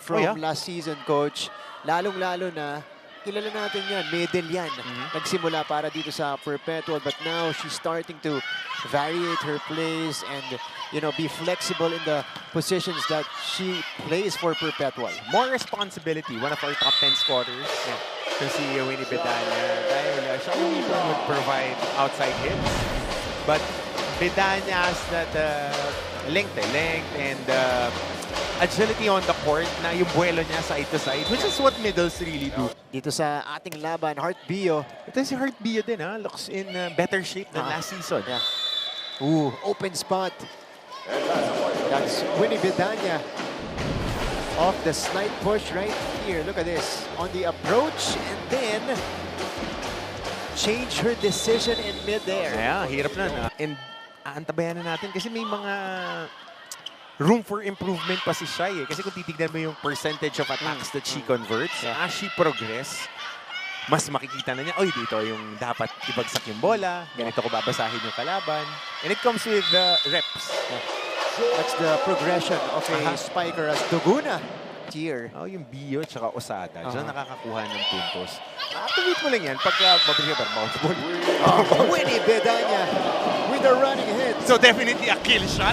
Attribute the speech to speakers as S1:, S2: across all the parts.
S1: from last season, Coach. Lalong-lalo na, kilala natin yan, middle yan. Nagsimula para dito sa Perpetual, but now she's starting to variate her plays and, you know, be flexible in the positions that she plays for Perpetual.
S2: More responsibility, one of our top 10 scorers. To si Winnie Bedanya, dahil siya yung would provide outside hits. But Bedanya has that length and agility on the court na yung buwelo niya side to side, which is what middles really do.
S1: Dito sa ating laban, Heart Bio.
S2: Ito si Heart Bio din, ha? Looks in better shape than last season.
S1: Yeah. Ooh, open spot. That's Winnie Bedanya. Off the slight push right here. Look at this. On the approach and then change her decision in mid-air.
S2: Yeah, hirap na. And aantabayan na natin kasi may mga room for improvement pa si Shai. Kasi kung titignan mo yung percentage of attacks that she converts, as she progress, mas makikita na niya, oy, dito yung dapat ibagsak yung bola, ganito ko babasahin yung kalaban. And it comes with the reps.
S1: That's the progression of a spiker as Duguna. Tier.
S2: Oh, yung Bio tsaka Osada, dyan nakakakuha ng puntos. Activate mo lang yan pagka mabilis ka bounce ball.
S1: Winnie Bedanya with a running hit.
S2: So definitely a kill shot.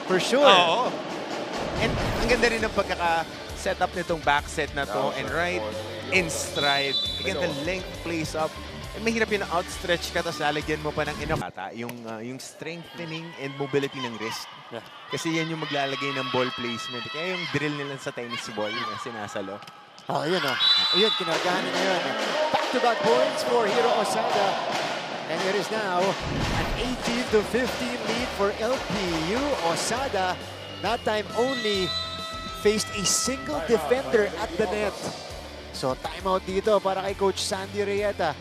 S1: For sure.
S2: Oo. And ang ganda rin ng pagkaka-set up nitong back set na to and right in stride. Again, the length plays up. And mahirap yun na outstretch ka tapos lalagyan mo pa ng enough. Yung strengthening and mobility ng wrist. Kasi yan yung maglalagay ng ball placement. Kaya yung drill nila sa tennis ball na sinasalo.
S1: Oh, yun Ayun, kinargahan na yun. Back-to-back points for Hiro Osada. And it is now an 18-15 lead for LPU. Osada, that time only faced a single defender at the net. So timeout dito para kay Coach Sandy Reyeta.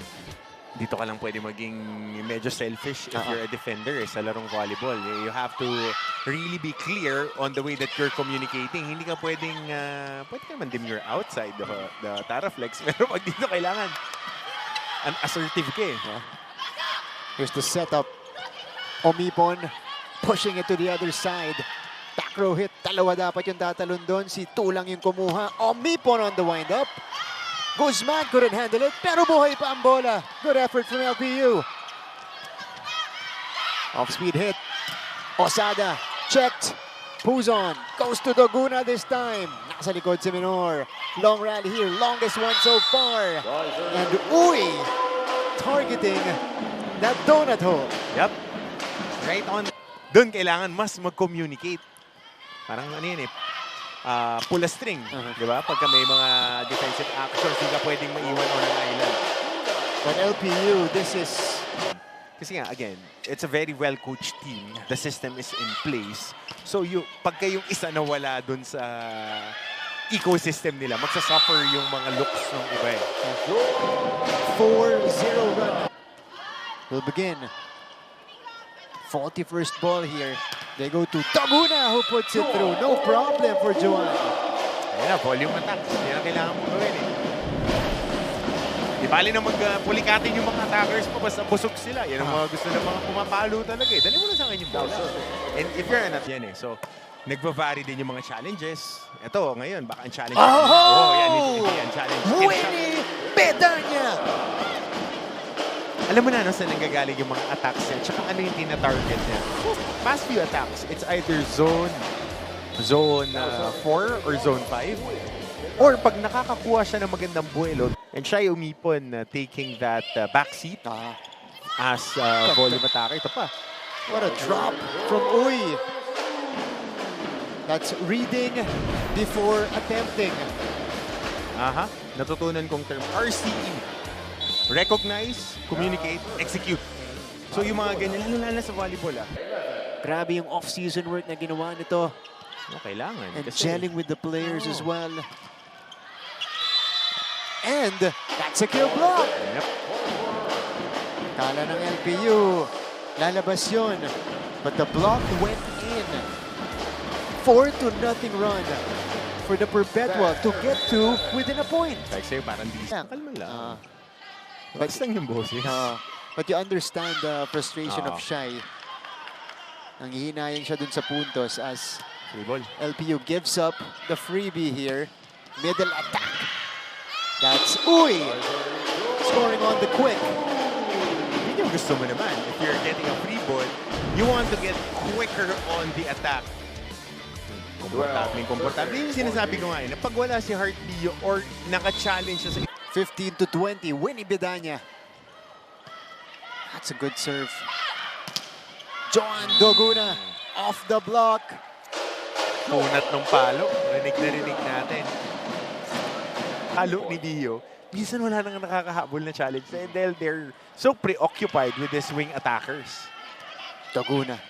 S2: Dito ka lang pwede maging medyo selfish if you're a defender sa larong volleyball. You have to really be clear on the way that you're communicating. Hindi ka pwedeng, pwede ka naman dim your outside the Taraflex. Pero pag dito kailangan, an assertive ka eh.
S1: Here's the setup. Omipon pushing it to the other side. Back row hit. Dalawa dapat yung tatalon doon. Si Tulang yung kumuha. Omipon on the wind-up. Guzman couldn't handle it, pero buhay pa ang bola. Good effort from LPU. Off-speed hit. Osada, checked. Puzon goes to Doguna this time. Nasa likod si Minor. Long rally here, longest one so far. And Uy, targeting that donut hole.
S2: Yep. Right on. Doon kailangan mas mag-communicate. Parang ano yun eh. Pull a string, di ba? Pagka may mga defensive actions, hindi ka pwedeng maiwan on an island.
S1: But LPU, this is...
S2: Kasi nga, again, it's a very well-coached team. The system is in place. So, pagka yung isa na wala dun sa ecosystem nila, magsasuffer yung mga looks ng iba eh.
S1: 4-0 run. Will begin. Faulty first ball here. They go to Daguna who puts it through. No problem for Juan.
S2: Ayan na, volume attack. Yan ang kailangan mo gawin eh. Di bali na magpulikatin yung mga attackers mo basta busog sila. Yan ang mga gusto ng mga pumapalo talaga eh. Dali mo na sa akin yung bola. And if you're enough yan eh. So, nagva-vary din yung mga challenges. Ito, ngayon, baka ang challenge. Yan, hindi yan. Challenge.
S1: Winnie Bedanya!
S2: Alam mo na no, saan nanggagaling yung mga attacks niya, tsaka ano yung tina-target niya. Past few attacks, it's either zone 4 or zone 5. Or pag nakakakuha siya ng magandang buwelo, and siya yung umipon taking that backseat as volume attacker. Ito pa.
S1: What a drop from Uy. That's reading before attempting.
S2: Natutunan kong term, RCE. Recognize, communicate, execute. So yung mga ganyan, lalo na sa volleyball
S1: Grabe yung off-season work na ginawa nito.
S2: Kailangan.
S1: And gelling with the players as well. And that's a kill block.
S2: Yep.
S1: Kala ng LPU. Lalabas yun. But the block went in. 4-0 run for the Perpetual to get to within a point.
S2: Like sa'yo, parang decent. Kalma lang.
S1: But
S2: lang yung boses.
S1: But you understand the frustration of Shai. Nanghihinayang siya dun sa puntos as
S2: Free ball.
S1: LPU gives up the freebie here. Middle attack. That's Uy scoring on the quick.
S2: Yun yung gusto mo naman. If you're getting a free ball, you want to get quicker on the attack. Komportable yung sinasabi ko nga na pag wala si Heart Bio or naka-challenge siya sa
S1: 15-20, Winnie Bedanya. That's a good serve. Joan Doguna off the block.
S2: punat ng palo. Rinig na rinig natin. Halo ni Dio. Minsan wala nang nakakahabol na challenge dahil they're so preoccupied with these wing attackers.
S1: Doguna.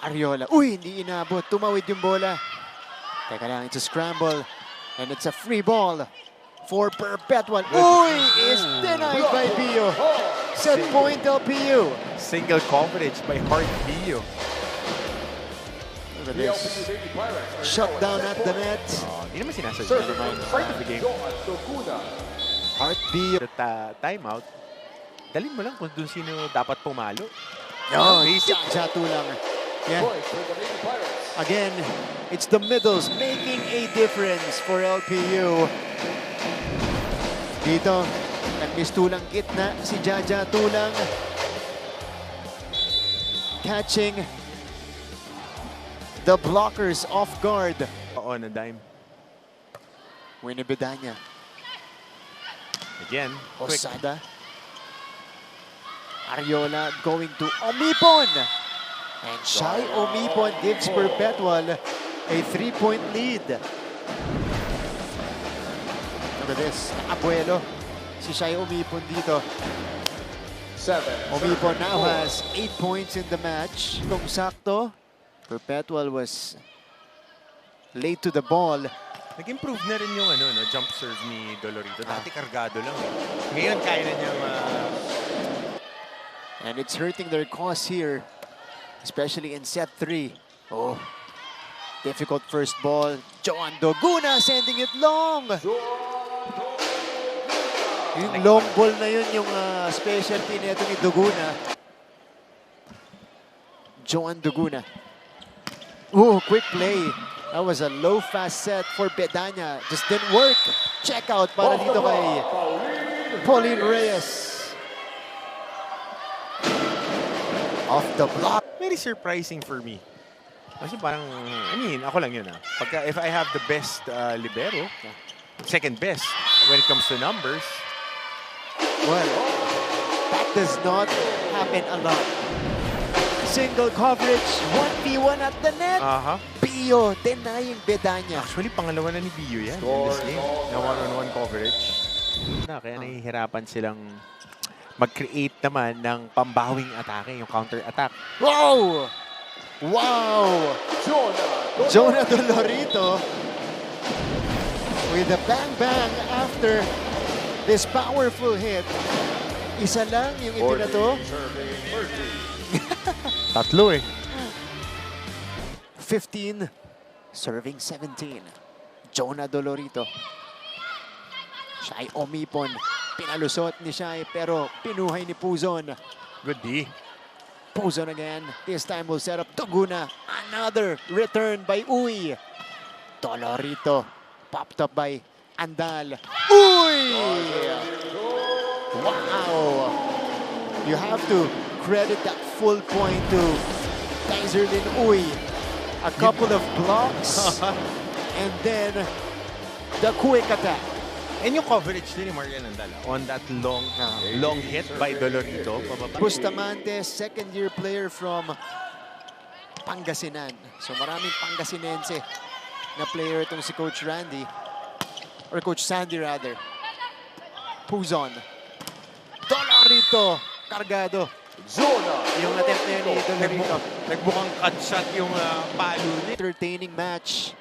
S1: Ariola. Uy, hindi inabot. Tumawid yung bola. Teka lang, it's a scramble. And it's a free ball for Perpetual. Uy, is denied by Bio. Set point LPU.
S2: Single coverage by Heart Dio.
S1: Look at this. Shut down at the net.
S2: Hindi naman sinasadya. Part of the game.
S1: Heart Bio.
S2: Timeout. Dalhin mo lang kung dun sino dapat pumalo.
S1: Oh,
S2: basic.
S1: Jatu lang. Yeah. Again, it's the middles making a difference for LPU. Dito, nagmistulang gitna si Jaja Tulang. Catching the blockers off guard.
S2: Oo, na dime.
S1: Winnie Bedanya.
S2: Again, quick.
S1: Osada. Ariola going to Omipon. And Shai Omipon gives Perpetual a 3-point lead. Look at this. Abuelo. Si Shai Omipon dito. Omipon now has 8 points in the match. Kung sakto, Perpetual was late to the ball.
S2: Nag-improve na rin yung jump serve ni Dolorito. Dati kargado lang. Ngayon kaya na niya
S1: And it's hurting their cause here, especially in set 3. Oh, difficult first ball. Joan Doguna sending it long. Yung long ball na yun, yung specialty nito ni Doguna. Joan Doguna. Oh, quick play. That was a low fast set for Bedanya. Just didn't work. Check out para dito kay Pauline Reyes. Off the block.
S2: very surprising for me. Kasi parang, ako lang yun if I have the best libero, second best when it comes to numbers.
S1: Well, that does not happen a lot. Single coverage, 1v1 at the net. Pio denying Bedanya.
S2: Actually, pangalawa na ni Bio yan in this game. Na one-on-one coverage. Kaya nahihirapan silang mag-create naman ng pambawing atake, yung counter-attack.
S1: Wow! Wow! Jonah Dolorito with a bang-bang after this powerful hit. Isa lang yung ibinato.
S2: Tatlo
S1: 15, serving 17. Jonah Dolorito. Shai Omipon. Pinalusot ni Shai pero pinuhay ni Puzon.
S2: Good D.
S1: Puzon again. This time will set up Doguna. Another return by Uy. Dolorito. Popped up by Andal. Uy! Wow! You have to credit that full point to Kaiserlin Uy. A couple of blocks and then the quick attack.
S2: And yung coverage din ni Marian Andala on that long hit by Dolorito.
S1: Bustamante, second-year player from Pangasinan. So maraming Pangasinense na player itong si Coach Randy. Or Coach Sandy rather. Puzon. Dolorito. Kargado. Yung attempt na yun ni Dolorito.
S2: Nagbukang cut shot yung palo niya.
S1: Entertaining match.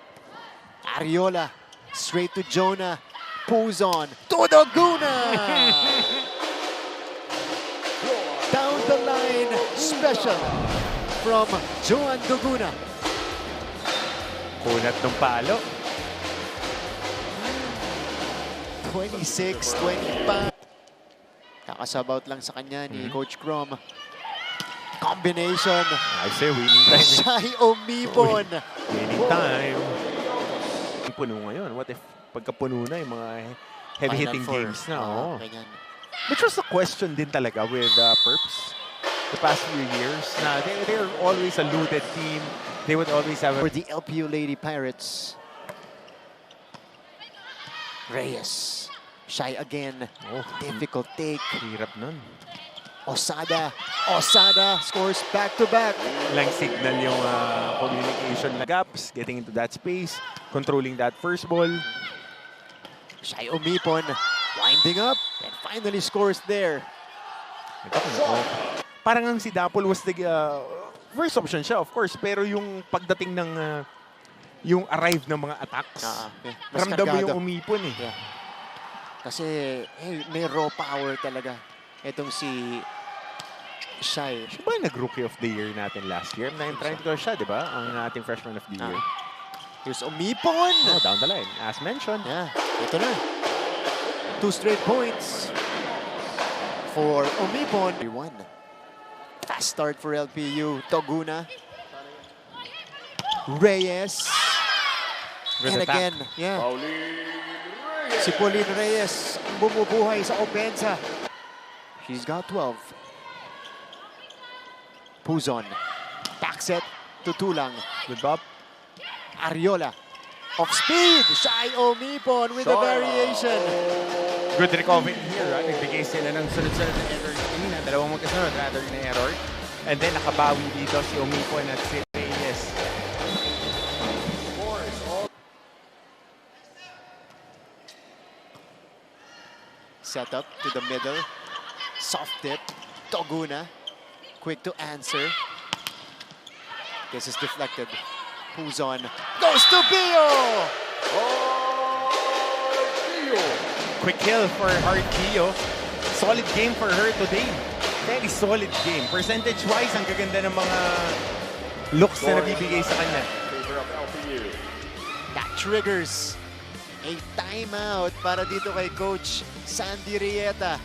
S1: Ariola. Straight to Jonah. Puzon. To Doguna. Down the line. Special from Joan Doguna.
S2: Kunat ng palo.
S1: 26-25. Kakasabout lang sa kanya ni Coach Crom. Combination.
S2: I say winning time.
S1: Shai Omipon.
S2: Winning time. Puno ngayon. What if pagkapuno na yung mga heavy-hitting
S1: Final four.
S2: games na?
S1: Oo,
S2: Oo.
S1: ganyan.
S2: Which was the question din talaga with Perps the past few years. Na they're always a looted team. They would always have
S1: For the LPU Lady Pirates. Reyes. Shy again.
S2: Oh,
S1: Difficult take.
S2: hirap nun.
S1: Osada. Osada scores back-to-back.
S2: Lang signal yung communication gaps, getting into that space, controlling that first ball.
S1: Shy Umipon. Winding up. And finally scores there.
S2: Ito, parang ang si Dapol was the first option siya, of course. Pero yung pagdating ng yung arrive ng mga attacks,
S1: Mas
S2: ramdam mo
S1: kargado.
S2: yung umipon eh.
S1: Yeah. Kasi may raw power talaga. Itong si Shy.
S2: Siya ba yung nag-rookie of the year natin last year? I'm trying to go siya, di ba? Ang ating freshman of the year.
S1: Here's Umipon.
S2: Oh, down the line. As mentioned.
S1: Yeah, ito na. 2 straight points for Umipon. 3-1. Fast start for LPU. Toguna. Reyes.
S2: Good
S1: And
S2: attack.
S1: again, yeah. Si Pauline Reyes ang bumubuhay sa opensa. She's got 12. Puzon. Back set to Tulang.
S2: Good Bob.
S1: Ariola. Off speed. Shy Umipon with a variation.
S2: Good recovery here. Nagbigay sila ng sunod-sunod na error kanina. Dalawang magkasunod rather na error. And then nakabawi dito si Umipon at si Reyes.
S1: Set up to the middle. Soft tip. Toguna. Quick to answer. This is deflected. Puzon. Goes to Pio!
S2: Quick kill for Hard Gio. Solid game for her today. Very solid game. Percentage-wise, ang gaganda ng mga looks na nabibigay sa kanya.
S1: That triggers a timeout para dito kay Coach Sandy Rieta.